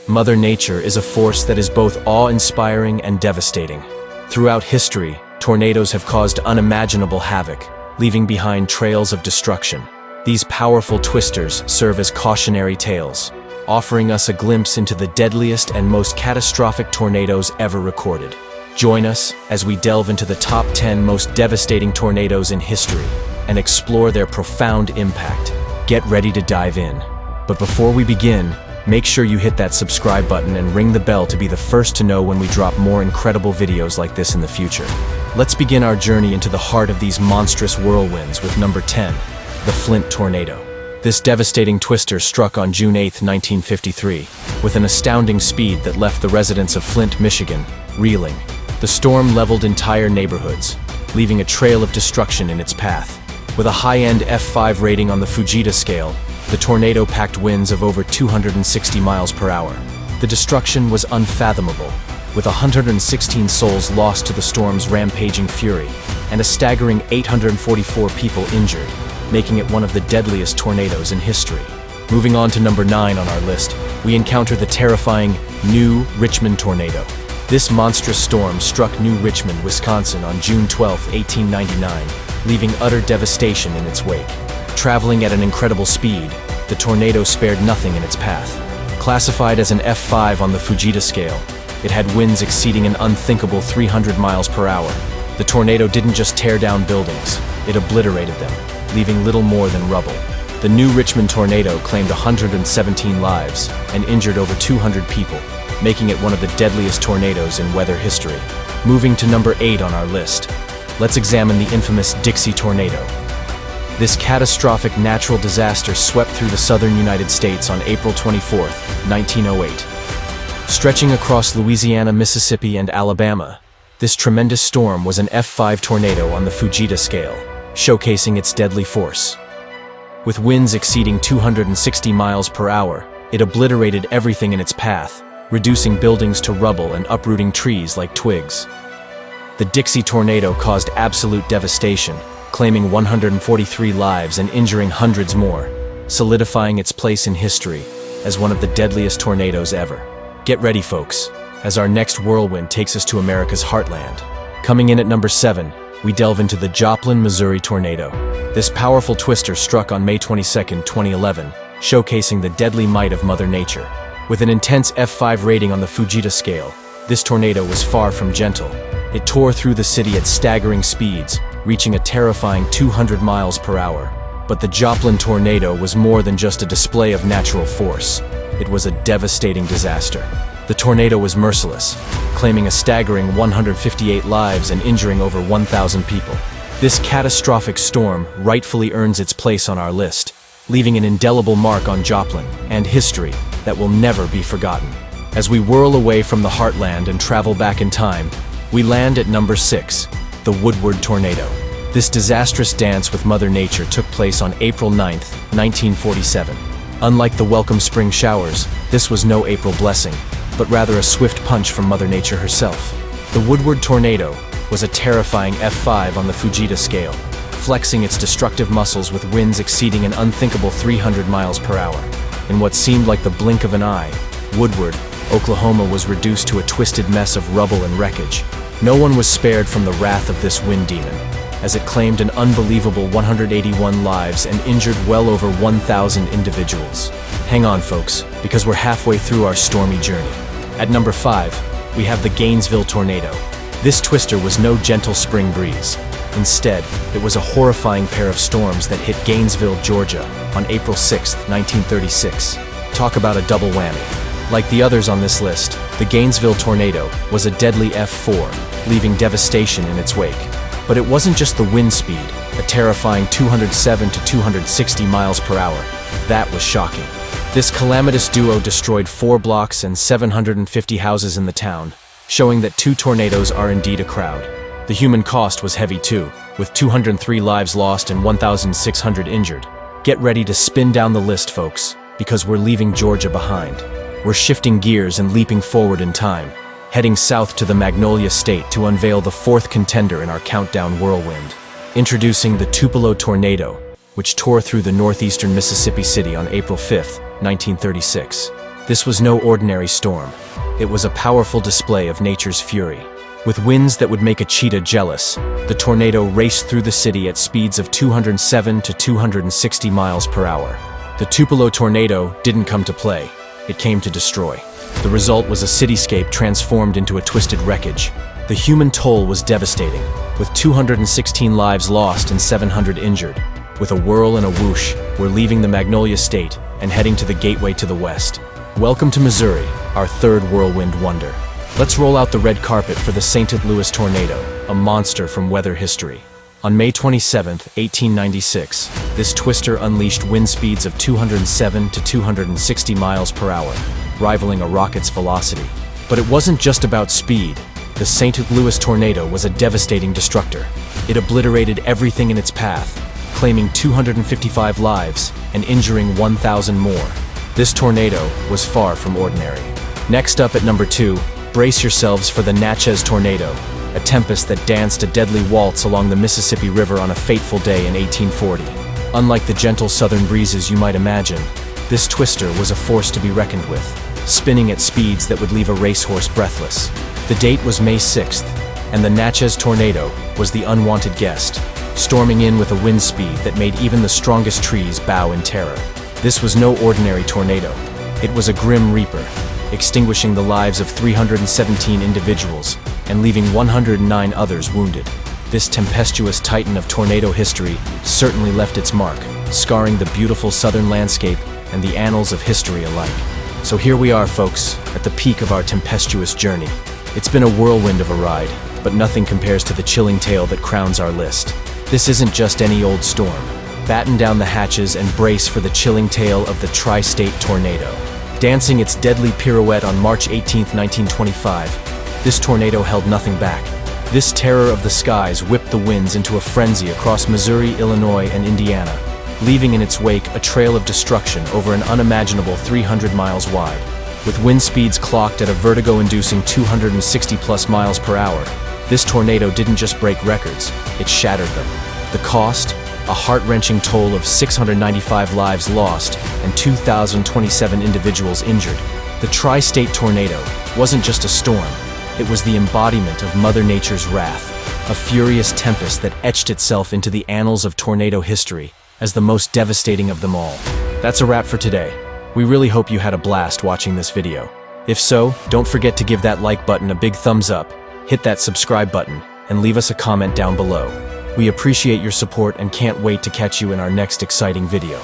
Mother Nature is a force that is both awe-inspiring and devastating. Throughout history, tornadoes have caused unimaginable havoc, leaving behind trails of destruction. These powerful twisters serve as cautionary tales, offering us a glimpse into the deadliest and most catastrophic tornadoes ever recorded. Join us as we delve into the top 10 most devastating tornadoes in history and explore their profound impact. Get ready to dive in. But before we begin, make sure you hit that subscribe button and ring the bell to be the first to know when we drop more incredible videos like this in the future. Let's begin our journey into the heart of these monstrous whirlwinds with number 10, the Flint Tornado. This devastating twister struck on June 8, 1953, with an astounding speed that left the residents of Flint, Michigan, reeling. The storm leveled entire neighborhoods, leaving a trail of destruction in its path. With a high-end F5 rating on the Fujita scale, the tornado packed winds of over 260 miles per hour. The destruction was unfathomable, with 116 souls lost to the storm's rampaging fury, and a staggering 844 people injured, making it one of the deadliest tornadoes in history. Moving on to number 9 on our list, we encounter the terrifying New Richmond tornado. This monstrous storm struck New Richmond, Wisconsin on June 12, 1899, leaving utter devastation in its wake. Traveling at an incredible speed, the tornado spared nothing in its path. Classified as an F5 on the Fujita scale, it had winds exceeding an unthinkable 300 miles per hour. The tornado didn't just tear down buildings, it obliterated them, leaving little more than rubble. The New Richmond tornado claimed 117 lives and injured over 200 people, making it one of the deadliest tornadoes in weather history. Moving to number 8 on our list, let's examine the infamous Dixie tornado. This catastrophic natural disaster swept through the southern United States on April 24, 1908. Stretching across Louisiana, Mississippi, and Alabama, this tremendous storm was an F5 tornado on the Fujita scale, showcasing its deadly force. With winds exceeding 260 miles per hour, it obliterated everything in its path, reducing buildings to rubble and uprooting trees like twigs. The Dixie tornado caused absolute devastation, claiming 143 lives and injuring hundreds more, solidifying its place in history as one of the deadliest tornadoes ever. Get ready, folks, as our next whirlwind takes us to America's heartland. Coming in at number 7, we delve into the Joplin, Missouri tornado. This powerful twister struck on May 22, 2011, showcasing the deadly might of Mother Nature. With an intense F5 rating on the Fujita scale, this tornado was far from gentle. It tore through the city at staggering speeds, reaching a terrifying 200 miles per hour. But the Joplin tornado was more than just a display of natural force. It was a devastating disaster. The tornado was merciless, claiming a staggering 158 lives and injuring over 1,000 people. This catastrophic storm rightfully earns its place on our list, leaving an indelible mark on Joplin and history that will never be forgotten. As we whirl away from the heartland and travel back in time, we land at number 6, the Woodward tornado. This disastrous dance with Mother Nature took place on April 9, 1947. Unlike the welcome spring showers, this was no April blessing, but rather a swift punch from Mother Nature herself. The Woodward tornado was a terrifying F5 on the Fujita scale, flexing its destructive muscles with winds exceeding an unthinkable 300 miles per hour. In what seemed like the blink of an eye, Woodward, Oklahoma was reduced to a twisted mess of rubble and wreckage. No one was spared from the wrath of this wind demon, as it claimed an unbelievable 181 lives and injured well over 1,000 individuals. Hang on, folks, because we're halfway through our stormy journey. At number 5, we have the Gainesville tornado. This twister was no gentle spring breeze. Instead, it was a horrifying pair of storms that hit Gainesville, Georgia, on April 6, 1936. Talk about a double whammy. Like the others on this list, the Gainesville tornado was a deadly F4, leaving devastation in its wake. But it wasn't just the wind speed, a terrifying 207 to 260 miles per hour. That was shocking. This calamitous duo destroyed 4 blocks and 750 houses in the town, showing that 2 tornadoes are indeed a crowd. The human cost was heavy too, with 203 lives lost and 1,600 injured. Get ready to spin down the list, folks, because we're leaving Georgia behind. We're shifting gears and leaping forward in time, heading south to the Magnolia State to unveil the 4th contender in our countdown whirlwind. Introducing the Tupelo tornado, which tore through the northeastern Mississippi city on April 5, 1936. This was no ordinary storm. It was a powerful display of nature's fury. With winds that would make a cheetah jealous, the tornado raced through the city at speeds of 207 to 260 miles per hour. The Tupelo tornado didn't come to play. It came to destroy. The result was a cityscape transformed into a twisted wreckage. The human toll was devastating, with 216 lives lost and 700 injured. With a whirl and a whoosh, we're leaving the Magnolia State and heading to the gateway to the west. Welcome to Missouri, our third whirlwind wonder. Let's roll out the red carpet for the St. Louis tornado, a monster from weather history. On May 27, 1896, this twister unleashed wind speeds of 207 to 260 miles per hour, rivaling a rocket's velocity. But it wasn't just about speed. The St. Louis tornado was a devastating destructor. It obliterated everything in its path, claiming 255 lives and injuring 1,000 more. This tornado was far from ordinary. Next up at number 2, brace yourselves for the Natchez Tornado, a tempest that danced a deadly waltz along the Mississippi River on a fateful day in 1840. Unlike the gentle southern breezes you might imagine, this twister was a force to be reckoned with, spinning at speeds that would leave a racehorse breathless. The date was May 6th, and the Natchez Tornado was the unwanted guest, storming in with a wind speed that made even the strongest trees bow in terror. This was no ordinary tornado. It was a grim reaper, extinguishing the lives of 317 individuals and leaving 109 others wounded. This tempestuous titan of tornado history certainly left its mark, scarring the beautiful southern landscape and the annals of history alike. So here we are, folks, at the peak of our tempestuous journey. It's been a whirlwind of a ride, but nothing compares to the chilling tale that crowns our list. This isn't just any old storm. Batten down the hatches and brace for the chilling tale of the Tri-State Tornado. Dancing its deadly pirouette on March 18, 1925, this tornado held nothing back. This terror of the skies whipped the winds into a frenzy across Missouri, Illinois, and Indiana, leaving in its wake a trail of destruction over an unimaginable 300 miles wide. With wind speeds clocked at a vertigo-inducing 260+ miles per hour, this tornado didn't just break records, it shattered them. The cost? A heart-wrenching toll of 695 lives lost and 2,027 individuals injured. The Tri-State Tornado wasn't just a storm, it was the embodiment of Mother Nature's wrath, a furious tempest that etched itself into the annals of tornado history as the most devastating of them all. That's a wrap for today. We really hope you had a blast watching this video. If so, don't forget to give that like button a big thumbs up, hit that subscribe button, and leave us a comment down below. We appreciate your support and can't wait to catch you in our next exciting video.